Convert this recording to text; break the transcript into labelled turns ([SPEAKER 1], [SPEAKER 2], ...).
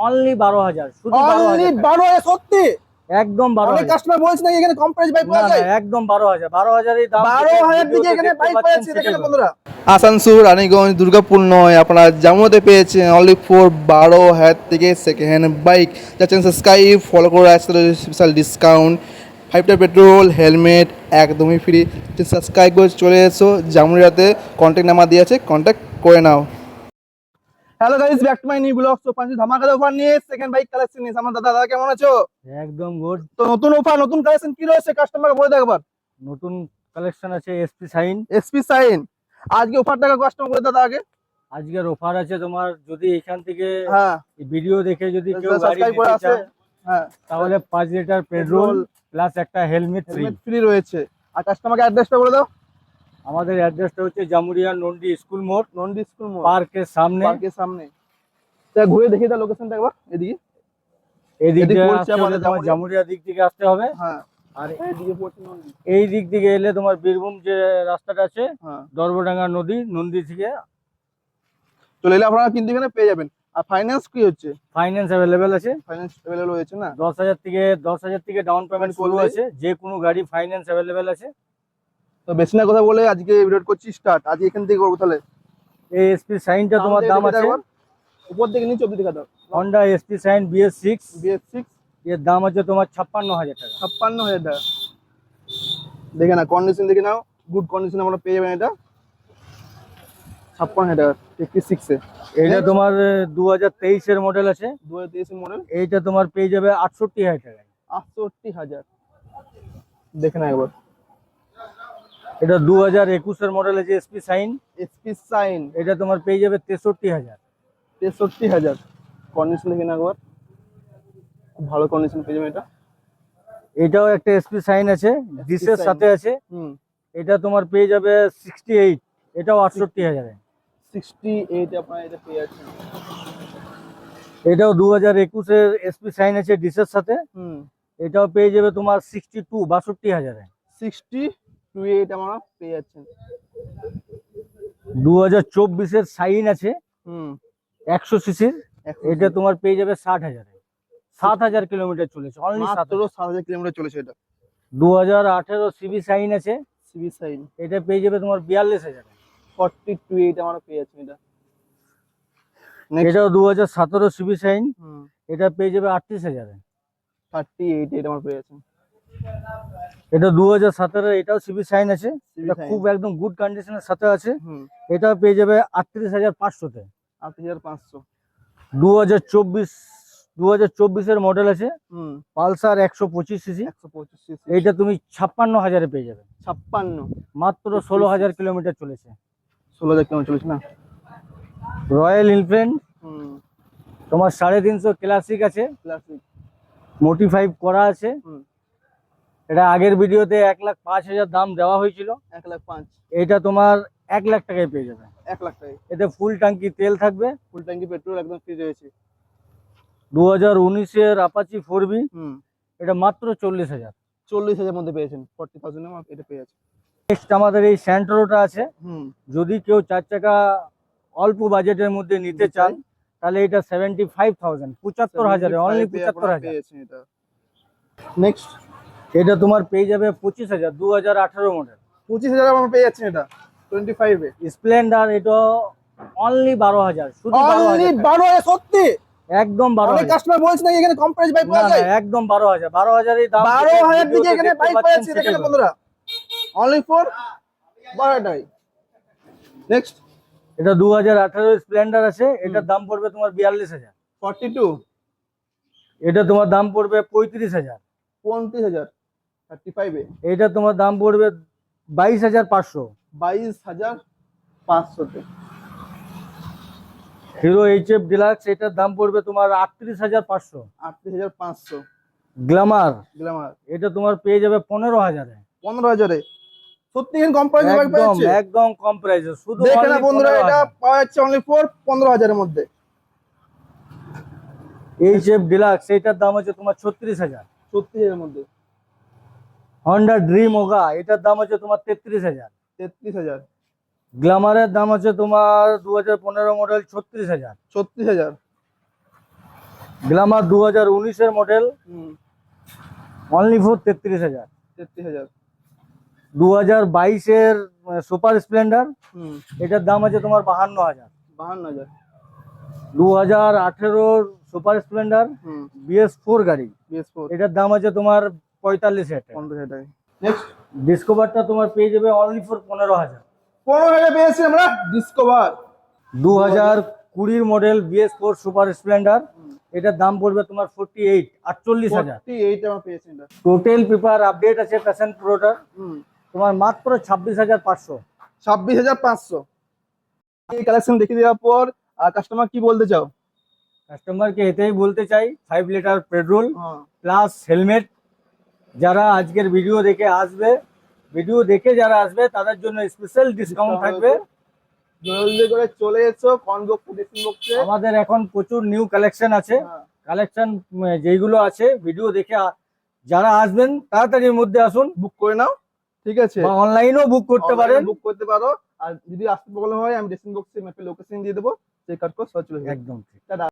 [SPEAKER 1] Only 12,000 শুধু
[SPEAKER 2] only 12,000 সত্যি
[SPEAKER 1] একদম
[SPEAKER 2] অনেক
[SPEAKER 1] 12,000
[SPEAKER 2] কাস্টমার বলছে নাকি এখানে কম প্রাইস বাইক
[SPEAKER 1] না
[SPEAKER 2] পাওয়া
[SPEAKER 1] না
[SPEAKER 2] যায়?
[SPEAKER 1] একদম 12,000 12,000 এই দাম
[SPEAKER 2] 12,000 দিকে এখানে বাইক পাচ্ছি দেখেন বন্ধুরা।
[SPEAKER 3] আসানসোল রানীগঞ্জ দুর্গাপুর নয়, আপনারা জামুতে পেয়েছেন অনলি ফর 12,000 থেকে সেকেন্ড হ্যান্ড বাইক। যাচ্ছেন সাবস্ক্রাইব ফলো করে আসতে স্পেশাল ডিসকাউন্ট, 5টা পেট্রোল, হেলমেট একদমই ফ্রি। সাবস্ক্রাইব করে চলে এসো জামুরিয়াতে, কন্ট্যাক্ট নাম্বার দিয়ে আছে, কন্ট্যাক্ট করে নাও।
[SPEAKER 2] Hello guys, back to my new blog. তো পাঁচ ধামাকাদার অফার নিয়ে সেকেন্ড বাইক কালেকশন নিয়ে আমার দাদা কেমন আছো?
[SPEAKER 1] একদম গুড।
[SPEAKER 2] তো নতুন অফার নতুন কালেকশন কি রয়েছে কাস্টমারকে বলে দাও একবার।
[SPEAKER 1] নতুন কালেকশন আছে এসপি শাইন।
[SPEAKER 2] এসপি শাইন আজকে অফারটা কাস্টমার বলে দাদা আগে।
[SPEAKER 1] আজকের অফার আছে তোমার, যদি এখান থেকে
[SPEAKER 2] হ্যাঁ
[SPEAKER 1] ভিডিও দেখে যদি কেউ গাড়ি
[SPEAKER 2] সাবস্ক্রাইব করে
[SPEAKER 1] নিতে
[SPEAKER 2] আসে,
[SPEAKER 1] চান
[SPEAKER 2] হ্যাঁ
[SPEAKER 1] তাহলে 5 লিটার পেট্রোল প্লাস একটা হেলমেট ফ্রি।
[SPEAKER 2] হেলমেট ফ্রি রয়েছে। আর কাস্টমারকে অ্যাড্রেসটা বলে দাও।
[SPEAKER 1] আমাদের অ্যাড্রেসটা হচ্ছে জামুরিয়া নন্দি স্কুল মোড়,
[SPEAKER 2] নন্দি স্কুল মোড়,
[SPEAKER 1] পার্কের সামনে।
[SPEAKER 2] পার্কের সামনে। তা ঘুরে দেখি তার লোকেশনটা একবার এদিকে।
[SPEAKER 1] এদিক
[SPEAKER 2] এদিকে
[SPEAKER 1] দিয়ে
[SPEAKER 2] পড়ছে
[SPEAKER 1] আসতে হলে
[SPEAKER 2] আমাদের
[SPEAKER 1] তোমার জামুরিয়া দিক থেকে আসতে হবে।
[SPEAKER 2] হ্যাঁ
[SPEAKER 1] আর
[SPEAKER 2] এদিকে পড়ছে নন্দি।
[SPEAKER 1] এই দিক থেকে এলে তোমার বীরভূম যে রাস্তাটা আছে,
[SPEAKER 2] হ্যাঁ
[SPEAKER 1] দর্বডাঙ্গা নদী, নন্দী থেকে
[SPEAKER 2] চলে এলে আপনারা কিন্তু এখানে পেয়ে যাবেন। আর ফাইন্যান্স কি হচ্ছে?
[SPEAKER 1] ফাইন্যান্স অ্যাভেলেবেল আছে।
[SPEAKER 2] ফাইন্যান্স अवेलेबल হয়েছে না?
[SPEAKER 1] 10,000 থেকে ডাউন পেমেন্ট শুরু
[SPEAKER 2] করলে?
[SPEAKER 1] আছে। যে কোনো গাড়ি ফাইন্যান্স অ্যাভেলেবেল আছে।
[SPEAKER 2] তো বেশি না কথা বলে আজকে ভিডিও করছি স্টার্ট। আজ এখান থেকে করবো তাহলে।
[SPEAKER 1] এই এসপি শাইনটা তোমার দাম আছে,
[SPEAKER 2] উপর থেকে নিচে অবধি দেখা দাও।
[SPEAKER 1] Honda SP shine BS6
[SPEAKER 2] BS6
[SPEAKER 1] এর দাম আছে তোমার 56,000 টাকা।
[SPEAKER 2] 56,000 টাকা। দেখে না কন্ডিশন দেখে নাও, গুড কন্ডিশন আমরা পেয়ে যাবেন এটা 56,000 টাকা 56 এ।
[SPEAKER 1] এটা তোমার 2023 এর মডেল আছে।
[SPEAKER 2] 2023 এর মডেল।
[SPEAKER 1] এইটা তোমার পেয়ে যাবে 68,000 টাকায়।
[SPEAKER 2] 68,000 দেখে না একবার।
[SPEAKER 1] এটা 2021 এর মডেল আছে এসপি শাইন।
[SPEAKER 2] এসপি শাইন
[SPEAKER 1] এটা তোমার পেয়ে যাবে 63,000।
[SPEAKER 2] 63,000 কন্ডিশন দেখে না একবার, খুব ভালো কন্ডিশন পেয়ে যাবেন এটা।
[SPEAKER 1] এটাও একটা এসপি শাইন আছে, ডিসের
[SPEAKER 2] শাইন।
[SPEAKER 1] সাথে আছে।
[SPEAKER 2] হুম
[SPEAKER 1] এটা তোমার পেয়ে যাবে 68, এটাও 68,000 এ।
[SPEAKER 2] 68 আপনারা এটা পেয়ে যাচ্ছেন।
[SPEAKER 1] এটাও 2021 এর এসপি শাইন আছে ডিসের সাথে।
[SPEAKER 2] হুম
[SPEAKER 1] এটাও পেয়ে যাবে তোমার 62,000 এ।
[SPEAKER 2] 68 আমরা পেয়ে যাচ্ছেন।
[SPEAKER 1] 2024 এর শাইন আছে
[SPEAKER 2] হুম
[SPEAKER 1] 100 সিসির। এটা তোমার পেয়ে যাবে 60,000 এ। 7,000 কিলোমিটার চলেছে, অনলি
[SPEAKER 2] মাত্র 7,000 কিলোমিটার চলেছে এটা।
[SPEAKER 1] 2018 সিবি শাইন আছে।
[SPEAKER 2] সিবি শাইন
[SPEAKER 1] এটা পেয়ে যাবে তোমার 42,000 এ।
[SPEAKER 2] 42 আমরা পেয়ে যাচ্ছেন এটা।
[SPEAKER 1] এটাও 2017 সিবি শাইন।
[SPEAKER 2] হুম
[SPEAKER 1] এটা পেয়ে যাবে 38,000 এ।
[SPEAKER 2] 38 এটা আমরা পেয়ে যাচ্ছেন।
[SPEAKER 1] এটা 2017, এটাও সিবি শাইন আছে।
[SPEAKER 2] CB
[SPEAKER 1] এটা
[SPEAKER 2] শাইন।
[SPEAKER 1] খুব একদম গুড কন্ডিশনের সাথে আছে।
[SPEAKER 2] হুম
[SPEAKER 1] এটাও পেয়ে যাবে 38,500 তে।
[SPEAKER 2] 8,500
[SPEAKER 1] 2024 এর মডেল আছে,
[SPEAKER 2] হুম
[SPEAKER 1] পালসার 125 সিসি।
[SPEAKER 2] 125 সিসি
[SPEAKER 1] এইটা তুমি 56,000 এ পেয়ে যাবে।
[SPEAKER 2] 56
[SPEAKER 1] মাত্র 16,000 কিলোমিটার চলেছে।
[SPEAKER 2] 16,000 কিলোমিটার চলেছে না?
[SPEAKER 1] রয়্যাল এনফিল্ড
[SPEAKER 2] হুম
[SPEAKER 1] তোমার 350 ক্লাসিক আছে,
[SPEAKER 2] ক্লাসিক।
[SPEAKER 1] মোটিফাই করা আছে।
[SPEAKER 2] হুম
[SPEAKER 1] এটা আগের ভিডিওতে 1,05,000 দাম দেওয়া হয়েছিল।
[SPEAKER 2] 1,05,000
[SPEAKER 1] এটা তোমার 1 লাখ টাকায় পেয়ে যাবে।
[SPEAKER 2] 1 লাখ টাকা
[SPEAKER 1] এতে ফুল ট্যাঙ্কি তেল থাকবে।
[SPEAKER 2] ফুল ট্যাঙ্কি পেট্রোল একদম ফ্রি রয়েছে।
[SPEAKER 1] 2019 এর অ্যাপাচি 4B।
[SPEAKER 2] হুম
[SPEAKER 1] এটা মাত্র 40,000।
[SPEAKER 2] 40,000 মধ্যে পেয়েছেন। 40,000 এ এটা পেয়ে যাচ্ছে।
[SPEAKER 1] নেক্সট আমাদের এই স্যান্ট্রোটা আছে।
[SPEAKER 2] হুম
[SPEAKER 1] যদি কেউ 4 চাকা অল্প বাজেটের মধ্যে নিতে চান তাহলে এটা 75,000, 75,000 এ, অনলি 75,000।
[SPEAKER 2] পেয়েছেন এটা। নেক্সট
[SPEAKER 1] এটা তোমার পেয়ে যাবে 25,000, 2018 মডেল
[SPEAKER 2] 25,000 আমরা পেয়ে যাচ্ছেন এটা 25 এ।
[SPEAKER 1] স্প্লেন্ডার। এটা অনলি 12,000, শুধু
[SPEAKER 2] অনলি
[SPEAKER 1] 12,000
[SPEAKER 2] 12,000 সত্যি
[SPEAKER 1] একদম
[SPEAKER 2] অনেক
[SPEAKER 1] 12,000।
[SPEAKER 2] কাস্টমার বলছে নাকি এখানে কম প্রাইস বাইক
[SPEAKER 1] না
[SPEAKER 2] পাওয়া
[SPEAKER 1] না
[SPEAKER 2] যায়?
[SPEAKER 1] একদম 12,000, 12,000 এই দাম।
[SPEAKER 2] 12,000 দিকে এখানে
[SPEAKER 1] দেখতে
[SPEAKER 2] বাইক
[SPEAKER 1] পাচ্ছেন
[SPEAKER 2] পাচ্ছি দেখেন
[SPEAKER 1] সেটাই
[SPEAKER 2] বন্ধুরা। Only for 12,000। নেক্সট
[SPEAKER 1] এটা 2018 স্প্লেন্ডার আছে। এটার দাম পড়বে তোমার 42,000।
[SPEAKER 2] 42
[SPEAKER 1] এটা তোমার দাম পড়বে 35,000।
[SPEAKER 2] 35,000 35 এ।
[SPEAKER 1] এটা তোমার দাম পড়বে 22,500।
[SPEAKER 2] 22,500 তে।
[SPEAKER 1] হিরো HF ডিলাক্স, এটার দাম পড়বে তোমার 38,500।
[SPEAKER 2] 38,500
[SPEAKER 1] গ্ল্যামার,
[SPEAKER 2] গ্ল্যামার
[SPEAKER 1] এটা তোমার পেয়ে যাবে 15,000 এ।
[SPEAKER 2] 15,000 এ। সত্যি এখানে কম প্রাইসে বাইক
[SPEAKER 1] একদম
[SPEAKER 2] পাচ্ছে।
[SPEAKER 1] একদম কম প্রাইসে, শুধু
[SPEAKER 2] দেখেন না
[SPEAKER 1] only
[SPEAKER 2] বন্ধুরা, এটা
[SPEAKER 1] 15,000।
[SPEAKER 2] পাওয়া যাচ্ছে অনলি ফর 15,000 এর মধ্যে।
[SPEAKER 1] HF ডিলাক্স, এটার দাম হচ্ছে তোমার 36,000।
[SPEAKER 2] 36,000 এর মধ্যে।
[SPEAKER 1] হন্ডা ড্রিম ওগা, এটার দাম হচ্ছে তোমার 33,000।
[SPEAKER 2] 33,000
[SPEAKER 1] গ্ল্যামারের দাম হচ্ছে তোমার 2015 মডেল 36,000।
[SPEAKER 2] 36,000
[SPEAKER 1] গ্ল্যামার 2019-এর মডেল,
[SPEAKER 2] হুম,
[SPEAKER 1] অনলি ফর 33,000।
[SPEAKER 2] 33,000।
[SPEAKER 1] 2022-এর সুপার স্প্লেন্ডার,
[SPEAKER 2] হুম,
[SPEAKER 1] এটার দাম আছে তোমার 52,000।
[SPEAKER 2] 52,000।
[SPEAKER 1] 2018-র সুপার স্প্লেন্ডার
[SPEAKER 2] হুম,
[SPEAKER 1] BS4 গাড়ি,
[SPEAKER 2] BS4
[SPEAKER 1] এটার দাম আছে তোমার 45,000 টাকা।
[SPEAKER 2] 15,000 টাকা। নেক্সট
[SPEAKER 1] ডিসকভারটা তোমার পেয়ে যাবে অনলি ফর 15,000।
[SPEAKER 2] 15,000 পেয়েছি আমরা ডিসকভার।
[SPEAKER 1] 2020-র মডেল BS4 সুপার স্প্লেন্ডার, এটার দাম পড়বে তোমার 48,000।
[SPEAKER 2] 48 আমরা পেয়েছি এটা।
[SPEAKER 1] টোটাল পেপার আপডেট আছে প্যাশন প্রোটার,
[SPEAKER 2] হুম,
[SPEAKER 1] তোমার মাত্র 26,500।
[SPEAKER 2] 26,500। এই কালেকশন দেখিয়ে দেওয়ার পর কাস্টমার কি বলতে চাও?
[SPEAKER 1] কাস্টমারকে এটাই বলতে চাই, 5 লিটার পেট্রোল
[SPEAKER 2] হ্যাঁ,
[SPEAKER 1] প্লাস হেলমেট, যারা আজকের ভিডিও দেখে আসবে, ভিডিও দেখে যারা আসবে তাদের জন্য স্পেশাল ডিসকাউন্ট থাকবে।
[SPEAKER 2] জলদি করে চলে এসো কনবক্স ড্রেসিং বক্সে।
[SPEAKER 1] আমাদের এখন প্রচুর নিউ কালেকশন আছে, কালেকশন যেইগুলো আছে ভিডিও দেখে যারা আসবেন তাড়াতাড়ির মধ্যে আসুন,
[SPEAKER 2] বুক করে নাও, ঠিক আছে?
[SPEAKER 1] বা অনলাইনেও বুক করতে পারেন।
[SPEAKER 2] বুক করতে পারো। আর যদি আসতে প্রবলেম হয় আমি ড্রেসিং বক্সে ম্যাপে লোকেশন দিয়ে দেবো, চেক আউট করে চলে যাবে।
[SPEAKER 1] একদম ঠিক।
[SPEAKER 2] টাটা।